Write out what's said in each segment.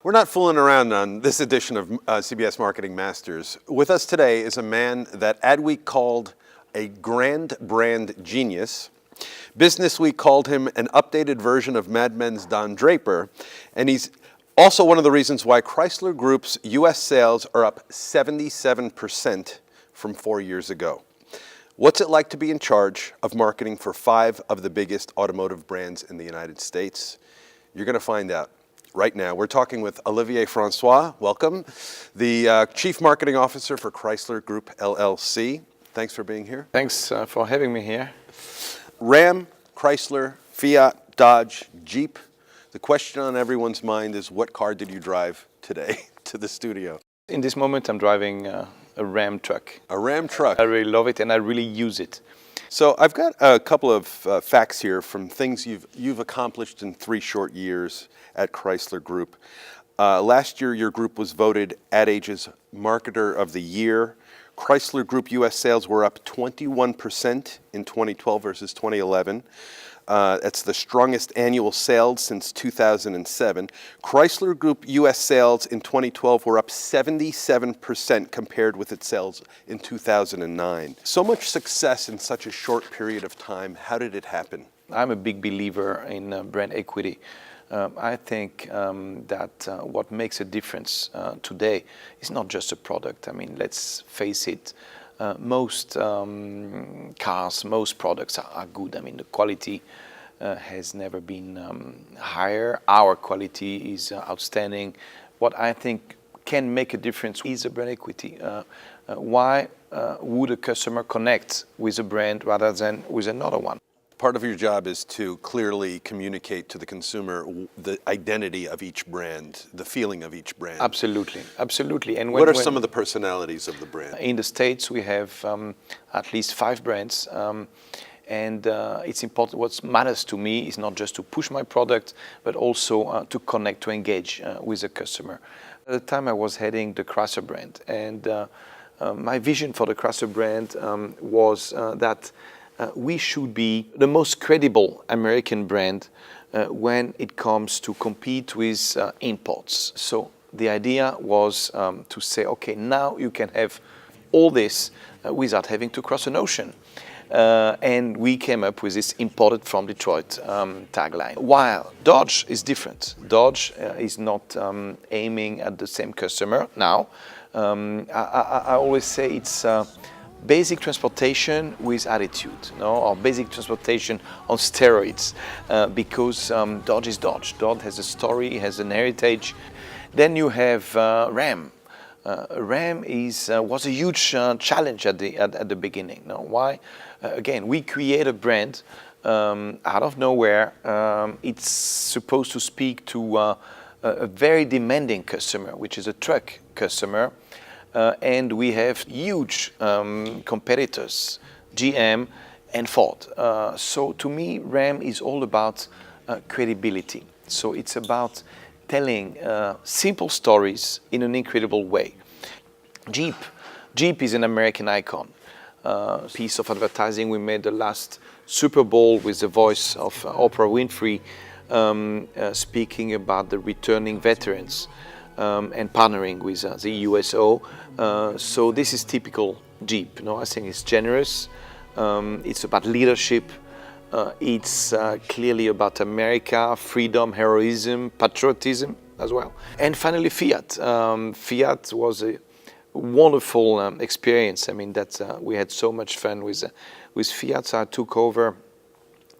We're not fooling around on this edition of CBS Marketing Masters. With us today is a man that Adweek called a grand brand genius. Business Week called him an updated version of Mad Men's Don Draper. And he's also one of the reasons why Chrysler Group's U.S. sales are up 77% from 4 years ago. What's it like to be in charge of marketing for 5 of the biggest automotive brands in the United States? You're going to find out right now. We're talking with Olivier Francois, welcome, the Chief Marketing Officer for Chrysler Group LLC. Thanks for being here. Thanks for having me here. Ram, Chrysler, Fiat, Dodge, Jeep. The question on everyone's mind is, what car did you drive today to the studio? In this moment, I'm driving a Ram truck. A Ram truck. I really love it and I really use it. So I've got a couple of facts here from things you've accomplished in 3 short years at Chrysler Group. Last year, your group was voted Ad Age's Marketer of the Year. Chrysler Group U.S. sales were up 21% in 2012 versus 2011. That's the strongest annual sales since 2007. Chrysler Group U.S. sales in 2012 were up 77% compared with its sales in 2009. So much success in such a short period of time. How did it happen? I'm a big believer in brand equity. I think that what makes a difference today is not just a product. I mean, let's face it, most cars, most products are good. I mean, the quality has never been higher. Our quality is outstanding. What I think can make a difference is a brand equity. Why would a customer connect with a brand rather than with another one? Part of your job is to clearly communicate to the consumer the identity of each brand, the feeling of each brand. Absolutely, absolutely. And what are some of the personalities of the brand? In the States, we have at least 5 brands. And it's important. What matters to me is not just to push my product, but also to connect, to engage with the customer. At the time, I was heading the Chrysler brand. And my vision for the Chrysler brand was that we should be the most credible American brand when it comes to compete with imports. So the idea was to say, okay, now you can have all this without having to cross an ocean. And we came up with this imported from Detroit tagline. While Dodge is different. Dodge is not aiming at the same customer now. I always say it's basic transportation with attitude, no? Or basic transportation on steroids, because Dodge is Dodge. Dodge has a story, has an heritage. Then you have Ram. Ram was a huge challenge at the beginning. No? Why? Again, we create a brand out of nowhere. It's supposed to speak to a very demanding customer, which is a truck customer. And we have huge competitors, GM and Ford. So to me, Ram is all about credibility. So it's about telling simple stories in an incredible way. Jeep is an American icon. Piece of advertising we made the last Super Bowl with the voice of Oprah Winfrey, speaking about the returning veterans. And partnering with the USO. So this is typical Jeep. You know, I think it's generous. It's about leadership. It's clearly about America, freedom, heroism, patriotism as well. And finally, Fiat. Fiat was a wonderful experience. I mean, we had so much fun with Fiat. So I took over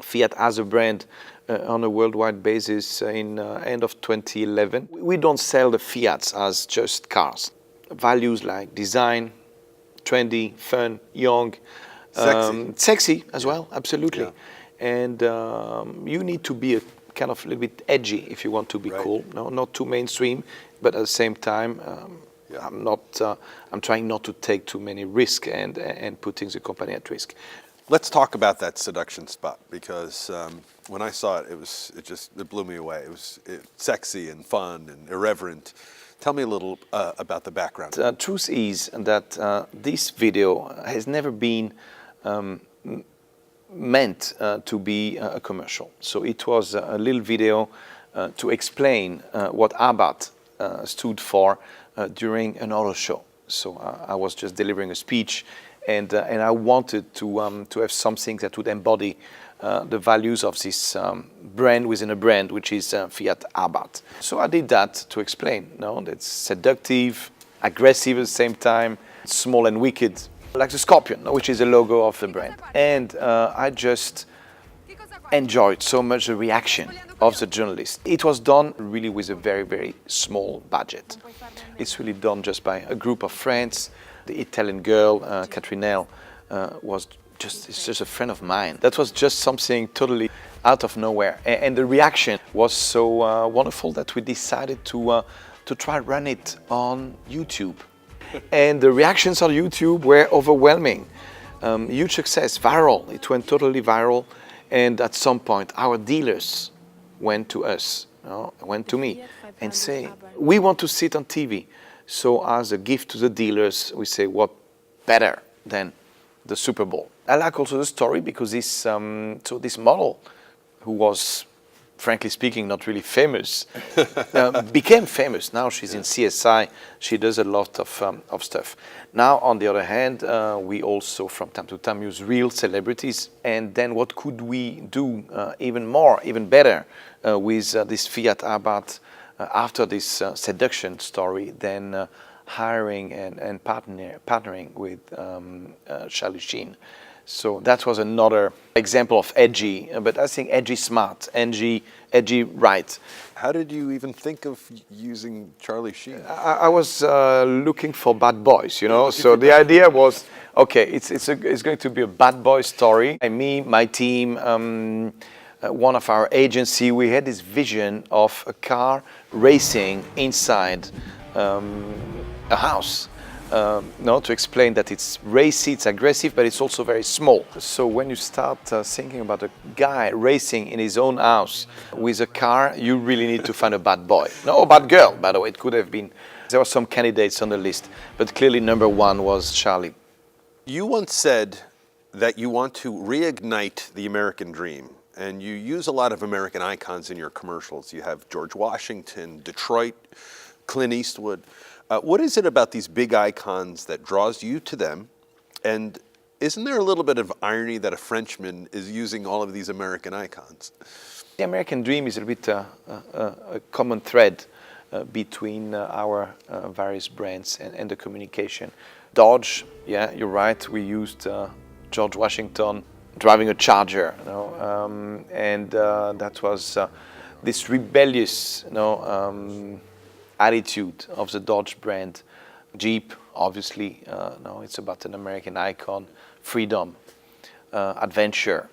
Fiat as a brand on a worldwide basis in end of 2011. We don't sell the Fiats as just cars. Values like design, trendy, fun, young, sexy as well, absolutely. Yeah. And you need to be a kind of a little bit edgy if you want to be cool. No, not too mainstream, but at the same time, I'm trying not to take too many risks and putting the company at risk. Let's talk about that seduction spot, because when I saw it, it blew me away. It was sexy and fun and irreverent. Tell me a little about the background. The truth is that this video has never been meant to be a commercial. So it was a little video to explain what Abarth stood for during an auto show. So I was just delivering a speech, and I wanted to have something that would embody the values of this brand within a brand, which is Fiat Abarth. So I did that to explain. No, that's seductive, aggressive at the same time, small and wicked, like the scorpion, which is the logo of the brand. And I just enjoyed so much the reaction of the journalists. It was done really with a very, very small budget. It's really done just by a group of friends. The Italian girl, Catrinelle, is just a friend of mine. That was just something totally out of nowhere. And the reaction was so wonderful that we decided to try run it on YouTube. And the reactions on YouTube were overwhelming. Huge success, viral. It went totally viral. And at some point, our dealers went to us, went to me, and say, we want to sit on TV. So as a gift to the dealers, we say, what better than the Super Bowl? I like also the story because this model, who was, frankly speaking, not really famous, became famous. Now she's in CSI. She does a lot of stuff. Now, on the other hand, we also, from time to time, use real celebrities. And then what could we do even more, even better with this Fiat Abarth after this seduction story than hiring and partnering with Charlie Sheen. So that was another example of edgy, but I think edgy smart, edgy right. How did you even think of using Charlie Sheen? I was looking for bad boys, So the idea was, okay, it's going to be a bad boy story. And me, my team, one of our agency, we had this vision of a car racing inside a house. To explain that it's racy, it's aggressive, but it's also very small. So when you start thinking about a guy racing in his own house with a car, you really need to find a bad boy. No, a bad girl, by the way. It could have been. There were some candidates on the list, but clearly number one was Charlie. You once said that you want to reignite the American dream, and you use a lot of American icons in your commercials. You have George Washington, Detroit, Clint Eastwood. What is it about these big icons that draws you to them? And isn't there a little bit of irony that a Frenchman is using all of these American icons? The American dream is a bit a common thread between our various brands and the communication. Dodge, yeah, you're right. We used George Washington driving a Charger, and that was this rebellious, attitude of the Dodge brand. Jeep, obviously, it's about an American icon, freedom, adventure,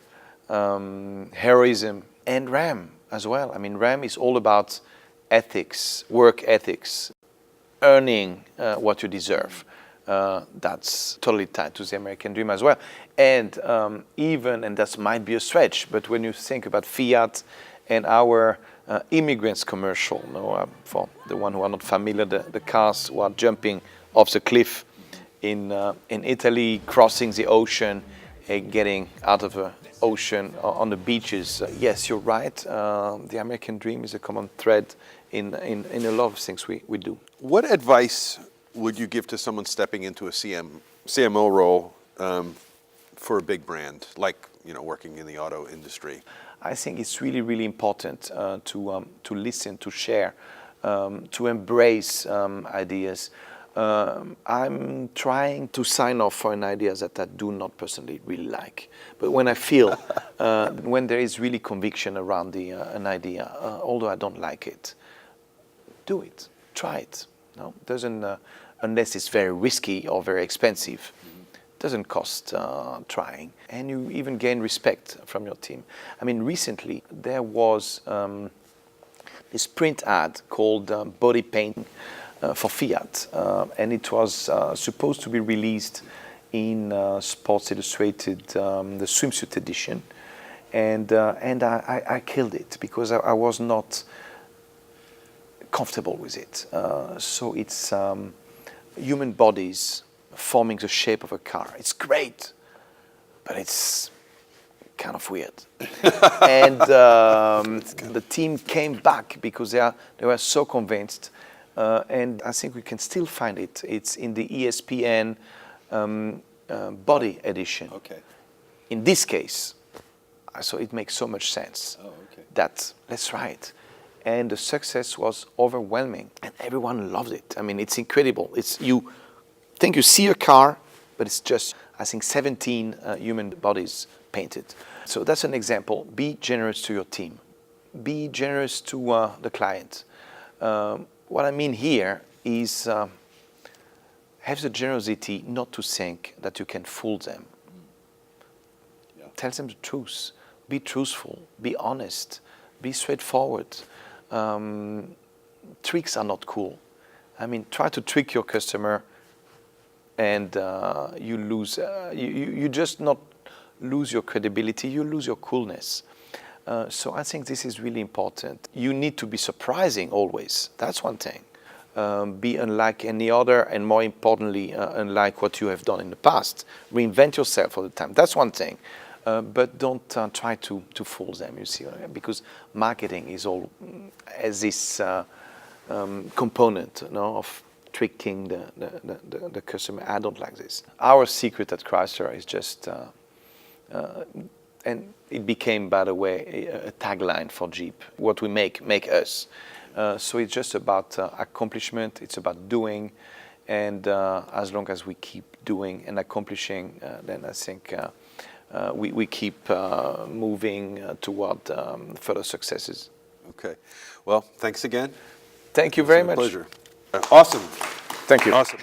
heroism, and Ram as well. I mean, Ram is all about ethics, work ethics, earning what you deserve. That's totally tied to the American dream as well. And and that might be a stretch, but when you think about Fiat and our immigrants commercial, for the one who are not familiar, the cars who are jumping off the cliff in Italy, crossing the ocean, getting out of the ocean on the beaches. Yes, you're right. The American dream is a common thread in a lot of things we do. What advice would you give to someone stepping into a CMO role for a big brand, like working in the auto industry? I think it's really, really important to listen, to share, to embrace ideas. I'm trying to sign off for an idea that I do not personally really like. But when I feel, when there is really conviction around an idea, although I don't like it, do it, try it. No, doesn't unless it's very risky or very expensive. Doesn't cost trying, and you even gain respect from your team. I mean, recently there was this print ad called Body Painting for Fiat, and it was supposed to be released in Sports Illustrated, the swimsuit edition, and I killed it because I was not comfortable with it. So it's human bodies forming the shape of a car. It's great, but it's kind of weird. And the team came back because they were so convinced And I think we can still find it. It's in the ESPN body edition. Okay. In this case, so it makes so much sense. Oh, okay. That's right. And the success was overwhelming, and everyone loved it. I mean, it's incredible. You think you see a car, but it's just, I think, 17 human bodies painted. So that's an example. Be generous to your team. Be generous to the client. What I mean here is have the generosity not to think that you can fool them. Yeah. Tell them the truth. Be truthful. Be honest. Be straightforward. Tricks are not cool. I mean, try to trick your customer, and you lose. You just not lose your credibility. You lose your coolness. So I think this is really important. You need to be surprising always. That's one thing. Be unlike any other, and more importantly, unlike what you have done in the past. Reinvent yourself all the time. That's one thing. But don't try to fool them, you see, because marketing is all as this component, of tricking the customer. I don't like this. Our secret at Chrysler is just, and it became, by the way, a tagline for Jeep. What we make us. So it's just about accomplishment. It's about doing, and as long as we keep doing and accomplishing, then I think we keep moving toward further successes. Okay. Well, thanks again. Thank you very much. Pleasure. Awesome. Thank you. Awesome.